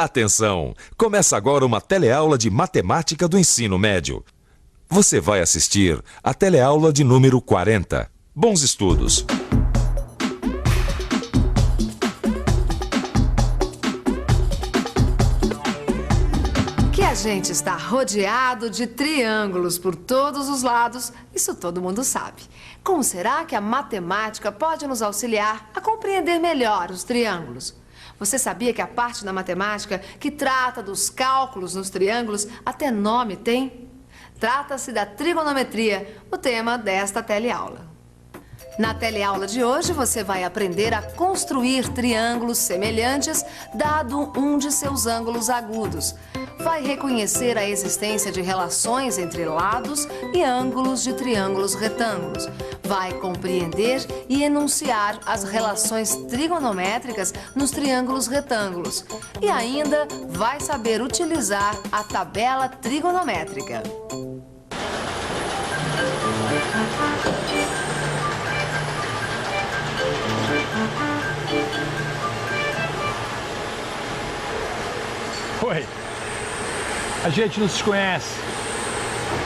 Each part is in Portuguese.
Atenção! Começa agora uma teleaula de matemática do ensino médio. Você vai assistir a teleaula de número 40. Bons estudos! Que a gente está rodeado de triângulos por todos os lados, isso todo mundo sabe. Como será que a matemática pode nos auxiliar a compreender melhor os triângulos? Você sabia que a parte da matemática que trata dos cálculos nos triângulos até nome tem? Trata-se da trigonometria, o tema desta teleaula. Na teleaula de hoje, você vai aprender a construir triângulos semelhantes, dado um de seus ângulos agudos. Vai reconhecer a existência de relações entre lados e ângulos de triângulos retângulos. Vai compreender e enunciar as relações trigonométricas nos triângulos retângulos. E ainda vai saber utilizar a tabela trigonométrica. Oi, a gente não se conhece.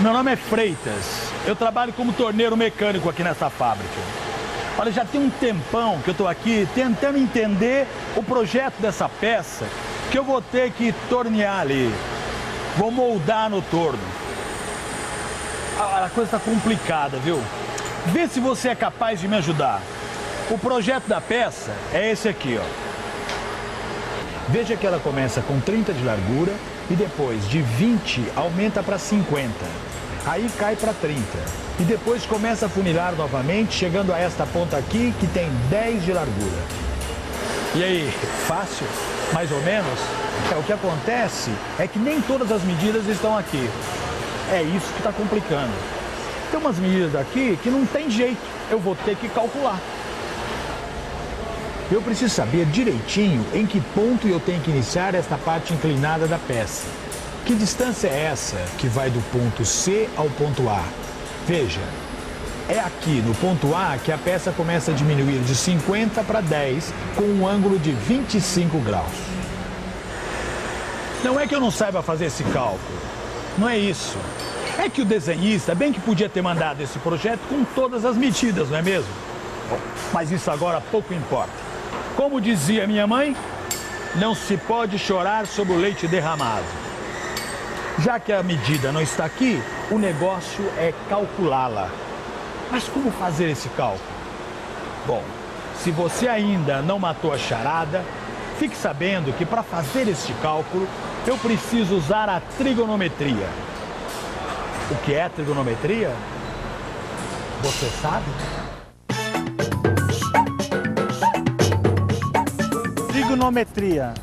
Meu nome é Freitas, eu trabalho como torneiro mecânico aqui nessa fábrica. Olha, já tem um tempão que eu estou aqui tentando entender o projeto dessa peça que eu vou ter que tornear ali. Vou moldar no torno. A coisa está complicada, viu? Vê se você é capaz de me ajudar. O projeto da peça é esse aqui, ó. Veja que ela começa com 30 de largura e depois de 20 aumenta para 50. Aí cai para 30. E depois começa a funilar novamente, chegando a esta ponta aqui que tem 10 de largura. E aí, fácil? Mais ou menos? O que acontece é que nem todas as medidas estão aqui. É isso que está complicando. Tem umas medidas aqui que não tem jeito, eu vou ter que calcular. Eu preciso saber direitinho em que ponto eu tenho que iniciar esta parte inclinada da peça. Que distância é essa que vai do ponto C ao ponto A? Veja, é aqui no ponto A que a peça começa a diminuir de 50 para 10 com um ângulo de 25 graus. Não é que eu não saiba fazer esse cálculo, não é isso. É que o desenhista bem que podia ter mandado esse projeto com todas as medidas, não é mesmo? Mas isso agora pouco importa. Como dizia minha mãe, não se pode chorar sobre o leite derramado. Já que a medida não está aqui, o negócio é calculá-la. Mas como fazer esse cálculo? Bom, se você ainda não matou a charada, fique sabendo que para fazer este cálculo, eu preciso usar a trigonometria. O que é trigonometria? Você sabe? Trigonometria,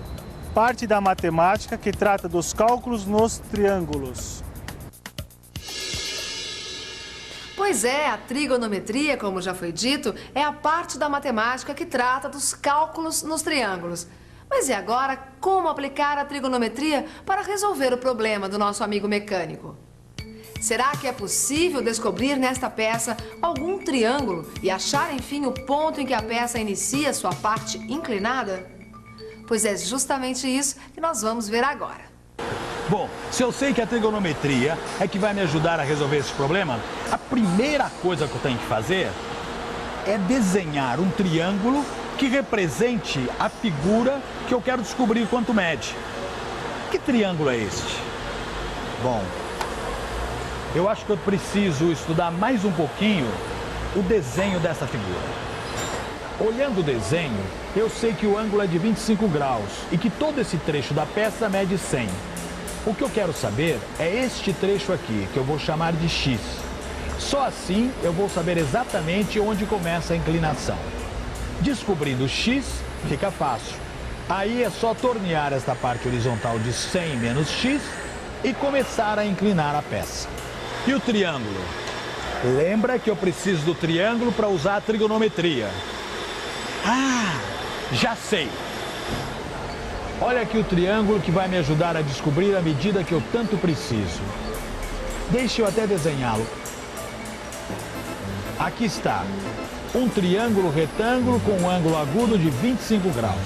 parte da matemática que trata dos cálculos nos triângulos. Pois é, a trigonometria, como já foi dito, é a parte da matemática que trata dos cálculos nos triângulos. Mas e agora, como aplicar a trigonometria para resolver o problema do nosso amigo mecânico? Será que é possível descobrir nesta peça algum triângulo e achar, enfim, o ponto em que a peça inicia sua parte inclinada? Pois é justamente isso que nós vamos ver agora. Bom, se eu sei que a trigonometria é que vai me ajudar a resolver esse problema, a primeira coisa que eu tenho que fazer é desenhar um triângulo que represente a figura que eu quero descobrir quanto mede. Que triângulo é este? Bom, eu acho que eu preciso estudar mais um pouquinho o desenho dessa figura. Olhando o desenho, eu sei que o ângulo é de 25 graus e que todo esse trecho da peça mede 100. O que eu quero saber é este trecho aqui, que eu vou chamar de X. Só assim eu vou saber exatamente onde começa a inclinação. Descobrindo X, fica fácil. Aí é só tornear esta parte horizontal de 100 menos X e começar a inclinar a peça. E o triângulo? Lembra que eu preciso do triângulo para usar a trigonometria. Ah, já sei. Olha aqui o triângulo que vai me ajudar a descobrir a medida que eu tanto preciso. Deixe eu até desenhá-lo. Aqui está. Um triângulo retângulo com um ângulo agudo de 25 graus.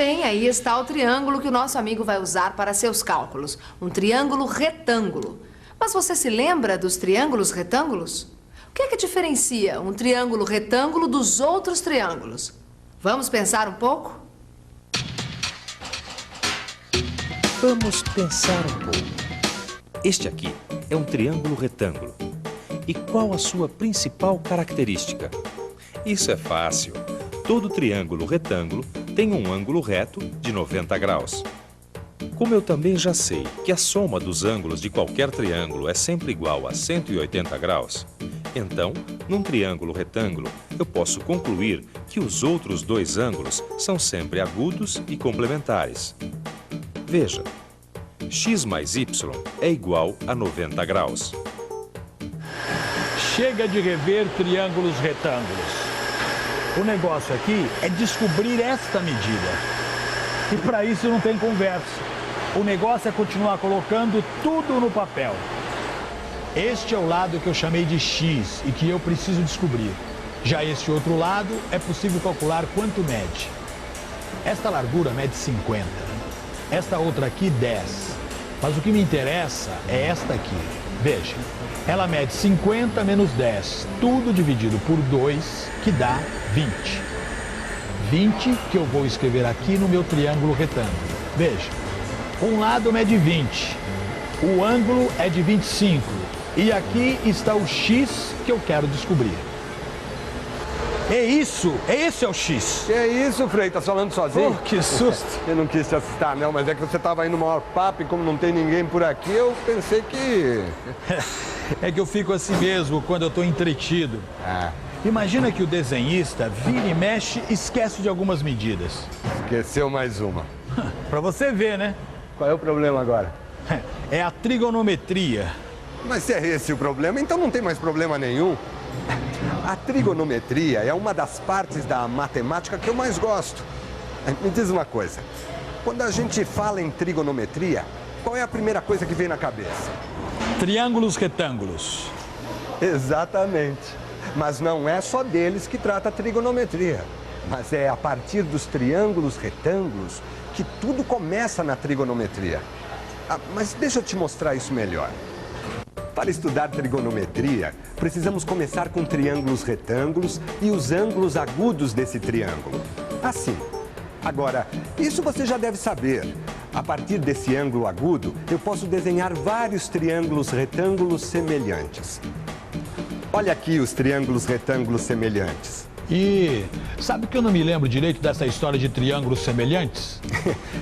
bem, aí está o triângulo que o nosso amigo vai usar para seus cálculos. Um triângulo retângulo. Mas você se lembra dos triângulos retângulos? O que é que diferencia um triângulo retângulo dos outros triângulos? Vamos pensar um pouco? Vamos pensar um pouco. Este aqui é um triângulo retângulo. E qual a sua principal característica? Isso é fácil. Todo triângulo retângulo tem um ângulo reto de 90 graus. Como eu também já sei que a soma dos ângulos de qualquer triângulo é sempre igual a 180 graus, então, num triângulo retângulo, eu posso concluir que os outros dois ângulos são sempre agudos e complementares. Veja, x mais y é igual a 90 graus. Chega de rever triângulos retângulos. O negócio aqui é descobrir esta medida. E para isso não tem conversa. O negócio é continuar colocando tudo no papel. Este é o lado que eu chamei de x e que eu preciso descobrir. Já este outro lado é possível calcular quanto mede. Esta largura mede 50. Esta outra aqui 10. Mas o que me interessa é esta aqui. Veja, ela mede 50 menos 10, tudo dividido por 2, que dá 20. 20 que eu vou escrever aqui no meu triângulo retângulo. Veja, um lado mede 20, o ângulo é de 25 e aqui está o x que eu quero descobrir. Esse é o x. Que é isso, Frei? Tá falando sozinho? Oh, que susto. Eu não quis te assustar, não, mas é que você tava aí no maior papo e como não tem ninguém por aqui, eu pensei que... É que eu fico assim mesmo quando eu tô entretido. Ah, Imagina que o desenhista vira e mexe e esquece de algumas medidas. esqueceu mais uma. Pra você ver, né? Qual é o problema agora? É a trigonometria. Mas se é esse o problema, então não tem mais problema nenhum. A trigonometria é uma das partes da matemática que eu mais gosto. Me diz uma coisa, quando a gente fala em trigonometria, qual é a primeira coisa que vem na cabeça? Triângulos retângulos. Exatamente. Mas não é só deles que trata a trigonometria. Mas é a partir dos triângulos retângulos que tudo começa na trigonometria. Mas deixa eu te mostrar isso melhor. Para estudar trigonometria, precisamos começar com triângulos retângulos e os ângulos agudos desse triângulo. Assim. Agora, isso você já deve saber. A partir desse ângulo agudo, eu posso desenhar vários triângulos retângulos semelhantes. Olha aqui os triângulos retângulos semelhantes. E sabe que eu não me lembro direito dessa história de triângulos semelhantes?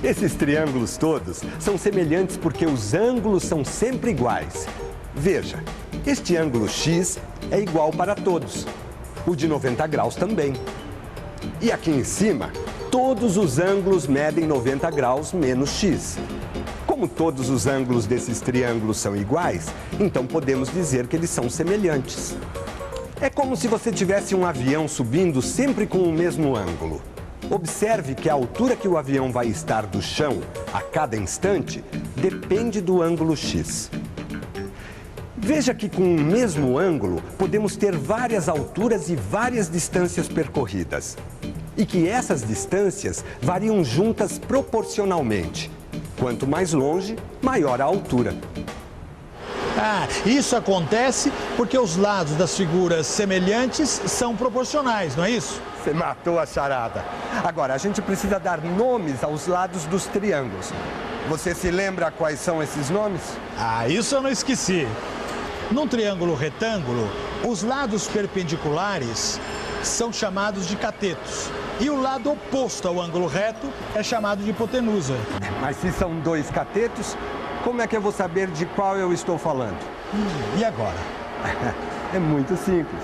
Esses triângulos todos são semelhantes porque os ângulos são sempre iguais. Veja, este ângulo X é igual para todos. O de 90 graus também. E aqui em cima, todos os ângulos medem 90 graus menos X. Como todos os ângulos desses triângulos são iguais, então podemos dizer que eles são semelhantes. É como se você tivesse um avião subindo sempre com o mesmo ângulo. Observe que a altura que o avião vai estar do chão a cada instante depende do ângulo X. Veja que com o mesmo ângulo podemos ter várias alturas e várias distâncias percorridas. E que essas distâncias variam juntas proporcionalmente. Quanto mais longe, maior a altura. Isso acontece porque os lados das figuras semelhantes são proporcionais, não é isso? Você matou a charada. Agora, a gente precisa dar nomes aos lados dos triângulos. Você se lembra quais são esses nomes? Isso eu não esqueci. Num triângulo retângulo, os lados perpendiculares são chamados de catetos. E o lado oposto ao ângulo reto é chamado de hipotenusa. Mas se são dois catetos, como é que eu vou saber de qual eu estou falando? E agora? É muito simples.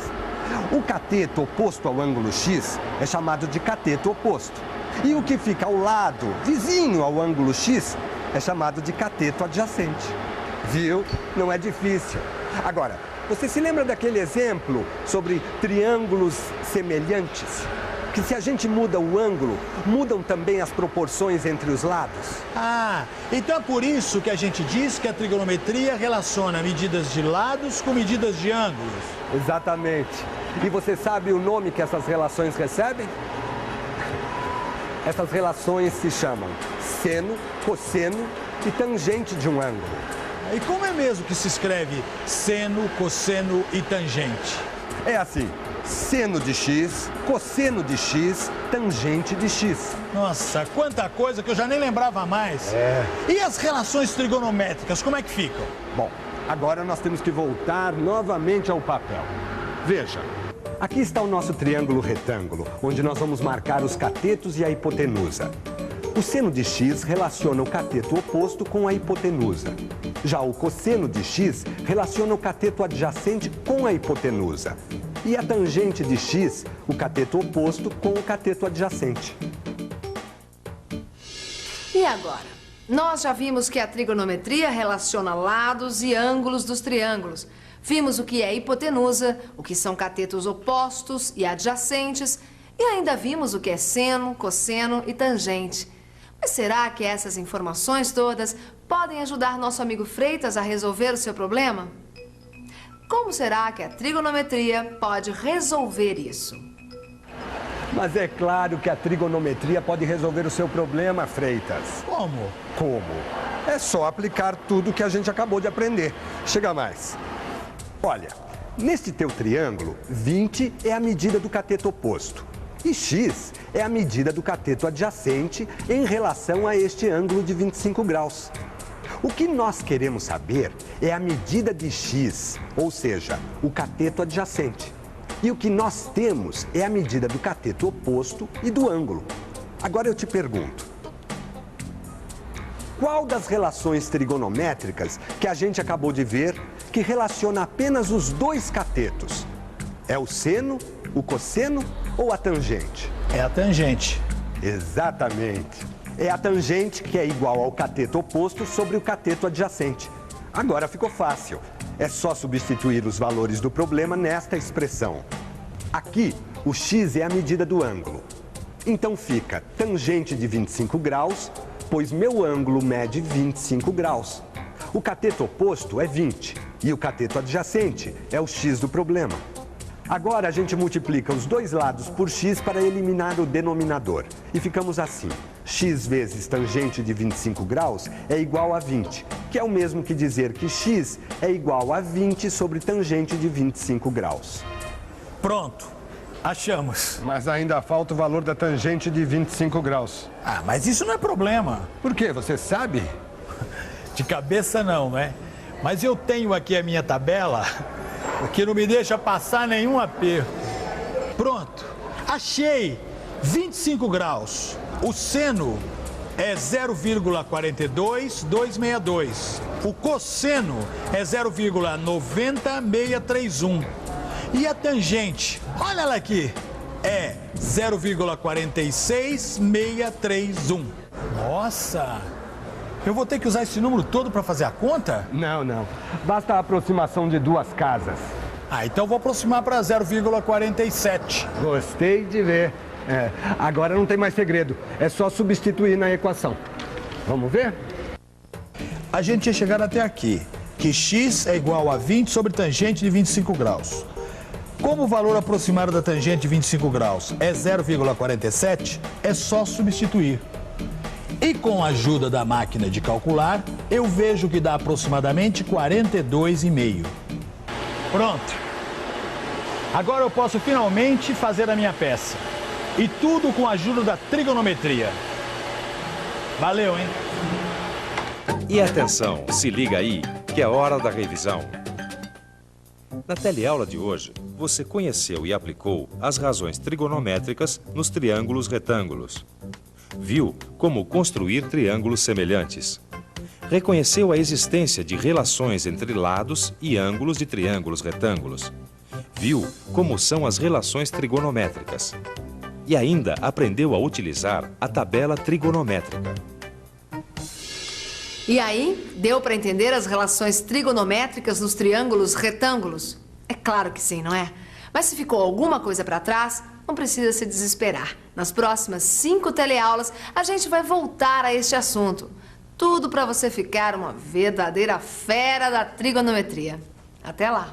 O cateto oposto ao ângulo X é chamado de cateto oposto. E o que fica ao lado, vizinho ao ângulo X, é chamado de cateto adjacente. Viu? Não é difícil. Agora, você se lembra daquele exemplo sobre triângulos semelhantes? Que se a gente muda o ângulo, mudam também as proporções entre os lados? Então é por isso que a gente diz que a trigonometria relaciona medidas de lados com medidas de ângulos. Exatamente. E você sabe o nome que essas relações recebem? Essas relações se chamam seno, cosseno e tangente de um ângulo. E como é mesmo que se escreve seno, cosseno e tangente? É assim, seno de x, cosseno de x, tangente de x. Nossa, quanta coisa que eu já nem lembrava mais. E as relações trigonométricas, como é que ficam? Bom, agora nós temos que voltar novamente ao papel. Veja, aqui está o nosso triângulo retângulo, onde nós vamos marcar os catetos e a hipotenusa. O seno de x relaciona o cateto oposto com a hipotenusa. Já o cosseno de x relaciona o cateto adjacente com a hipotenusa. E a tangente de x, o cateto oposto com o cateto adjacente. E agora? Nós já vimos que a trigonometria relaciona lados e ângulos dos triângulos. Vimos o que é hipotenusa, o que são catetos opostos e adjacentes, e ainda vimos o que é seno, cosseno e tangente. Mas será que essas informações todas podem ajudar nosso amigo Freitas a resolver o seu problema? Como será que a trigonometria pode resolver isso? Mas é claro que a trigonometria pode resolver o seu problema, Freitas. Como? Como? É só aplicar tudo que a gente acabou de aprender. Chega mais. Olha, neste teu triângulo, 20 é a medida do cateto oposto. E x é a medida do cateto adjacente em relação a este ângulo de 25 graus. O que nós queremos saber é a medida de x, ou seja, o cateto adjacente. E o que nós temos é a medida do cateto oposto e do ângulo. Agora eu te pergunto, qual das relações trigonométricas que a gente acabou de ver que relaciona apenas os dois catetos? É o seno, o cosseno ou a tangente? É a tangente. Exatamente. É a tangente que é igual ao cateto oposto sobre o cateto adjacente. Agora ficou fácil. É só substituir os valores do problema nesta expressão. Aqui, o x é a medida do ângulo. Então fica tangente de 25 graus, pois meu ângulo mede 25 graus. O cateto oposto é 20 e o cateto adjacente é o x do problema. Agora a gente multiplica os dois lados por x para eliminar o denominador. E ficamos assim. X vezes tangente de 25 graus é igual a 20, que é o mesmo que dizer que x é igual a 20 sobre tangente de 25 graus. Pronto, achamos. Mas ainda falta o valor da tangente de 25 graus. Ah, mas isso não é problema. Por quê? Você sabe? De cabeça não, né? Mas eu tenho aqui a minha tabela que não me deixa passar nenhum aperto. Pronto, achei 25 graus. O seno é 0,42262. O cosseno é 0,90631. E a tangente, olha ela aqui, é 0,46631. Nossa! Eu vou ter que usar esse número todo para fazer a conta? Não, não. Basta a aproximação de duas casas. Ah, então vou aproximar para 0,47. Gostei de ver. Agora não tem mais segredo. É só substituir na equação. Vamos ver? A gente tinha chegado até aqui, que x é igual a 20 sobre tangente de 25 graus. Como o valor aproximado da tangente de 25 graus é 0,47, é só substituir. E com a ajuda da máquina de calcular, eu vejo que dá aproximadamente 42,5. Pronto. Agora eu posso finalmente fazer a minha peça. E tudo com a ajuda da trigonometria. Valeu, hein? E atenção, se liga aí, que é hora da revisão. Na teleaula de hoje, você conheceu e aplicou as razões trigonométricas nos triângulos retângulos. Viu como construir triângulos semelhantes. Reconheceu a existência de relações entre lados e ângulos de triângulos retângulos. Viu como são as relações trigonométricas. E ainda aprendeu a utilizar a tabela trigonométrica. E aí, deu para entender as relações trigonométricas nos triângulos retângulos? É claro que sim, não é? Mas se ficou alguma coisa para trás, não precisa se desesperar. Nas próximas 5 teleaulas, a gente vai voltar a este assunto. Tudo para você ficar uma verdadeira fera da trigonometria. Até lá!